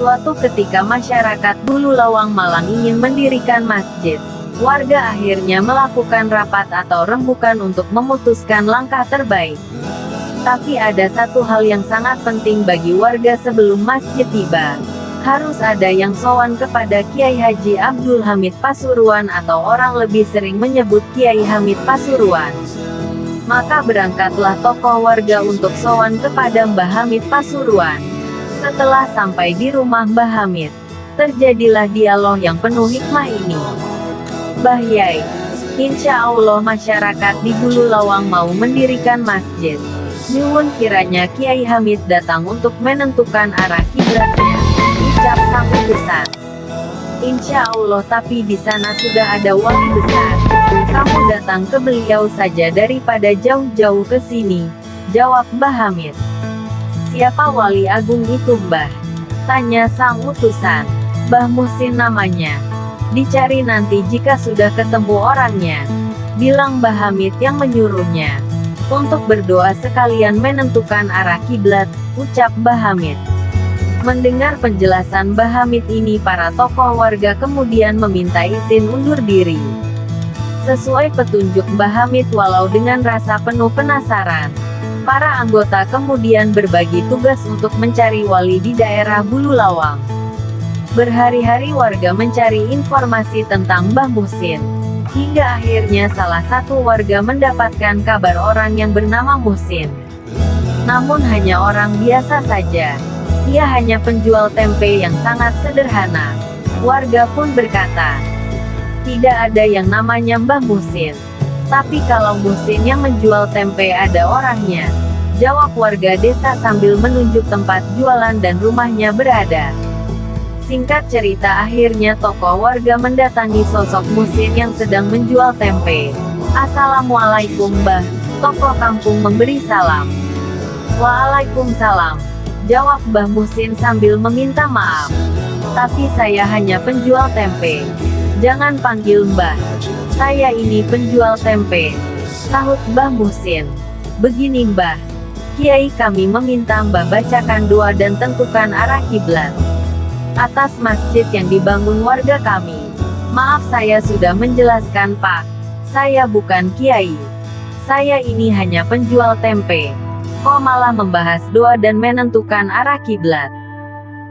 Suatu ketika masyarakat Bulu Lawang Malang ingin mendirikan masjid. Warga akhirnya melakukan rapat atau rembukan untuk memutuskan langkah terbaik. Tapi ada satu hal yang sangat penting bagi warga sebelum masjid tiba. Harus ada yang sowan kepada Kiai Haji Abdul Hamid Pasuruan atau orang lebih sering menyebut Kiai Hamid Pasuruan. Maka berangkatlah tokoh warga untuk sowan kepada Mbah Hamid Pasuruan. Setelah sampai di rumah Mbah Hamid, terjadilah dialog yang penuh hikmah ini. Mbah Yai, insya Allah masyarakat di Bulu Lawang mau mendirikan masjid. Nyuwun kiranya Kiai Hamid datang untuk menentukan arah kiblatnya, ucap sang besar. Insya Allah, tapi di sana sudah ada wali besar. Kamu datang ke beliau saja daripada jauh-jauh ke sini, jawab Mbah Hamid. Siapa wali agung itu, Mbah? Tanya sang utusan. Mbah Muhsin namanya. Dicari nanti jika sudah ketemu orangnya, bilang Mbah Hamid yang menyuruhnya. Untuk berdoa sekalian menentukan arah kiblat, ucap Mbah Hamid. Mendengar penjelasan Mbah Hamid ini, para tokoh warga kemudian meminta izin undur diri. Sesuai petunjuk Mbah Hamid, walau dengan rasa penuh penasaran, para anggota kemudian berbagi tugas untuk mencari wali di daerah Bulu Lawang. Berhari-hari warga mencari informasi tentang Mbah Muhsin. Hingga akhirnya salah satu warga mendapatkan kabar orang yang bernama Muhsin. Namun hanya orang biasa saja. Ia hanya penjual tempe yang sangat sederhana. Warga pun berkata, tidak ada yang namanya Mbah Muhsin. Tapi kalau Muhsin yang menjual tempe ada orangnya, jawab warga desa sambil menunjuk tempat jualan dan rumahnya berada. Singkat cerita, akhirnya tokoh warga mendatangi sosok Muhsin yang sedang menjual tempe. Assalamualaikum Mbah, tokoh kampung memberi salam. Waalaikumsalam, jawab Mbah Muhsin sambil meminta maaf. Tapi saya hanya penjual tempe. Jangan panggil Mbah. Saya ini penjual tempe, sahut Mbah Muhsin. Begini Mbah, Kiai kami meminta Mbah bacakan doa dan tentukan arah kiblat atas masjid yang dibangun warga kami. Maaf, saya sudah menjelaskan Pak. Saya bukan Kiai. Saya ini hanya penjual tempe. Kok malah membahas doa dan menentukan arah kiblat?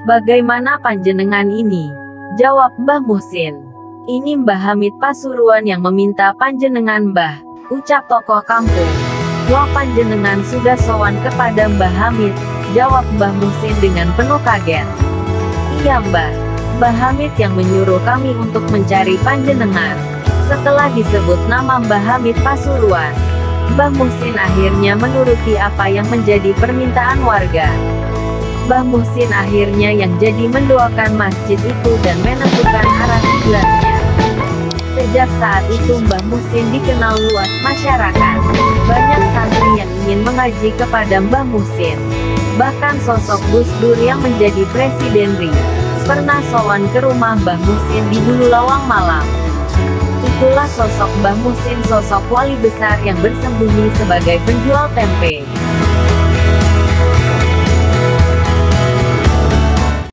Bagaimana panjenengan ini? Jawab Mbah Muhsin. Ini Mbah Hamid Pasuruan yang meminta panjenengan Mbah, ucap tokoh kampung. Wah, panjenengan sudah sowan kepada Mbah Hamid, jawab Mbah Muhsin dengan penuh kaget. Iya Mbah, Mbah Hamid yang menyuruh kami untuk mencari panjenengan. Setelah disebut nama Mbah Hamid Pasuruan, Mbah Muhsin akhirnya menuruti apa yang menjadi permintaan warga. Mbah Muhsin akhirnya yang jadi mendoakan masjid itu dan menentukan arah kiblatnya. Sejak saat itu Mbah Muhsin dikenal luas masyarakat. Banyak santri yang ingin mengaji kepada Mbah Muhsin. Bahkan sosok Gus Dur yang menjadi Presiden RI pernah sowan ke rumah Mbah Muhsin di Bulu Lawang Malang. Itulah sosok Mbah Muhsin, sosok wali besar yang bersembunyi sebagai penjual tempe.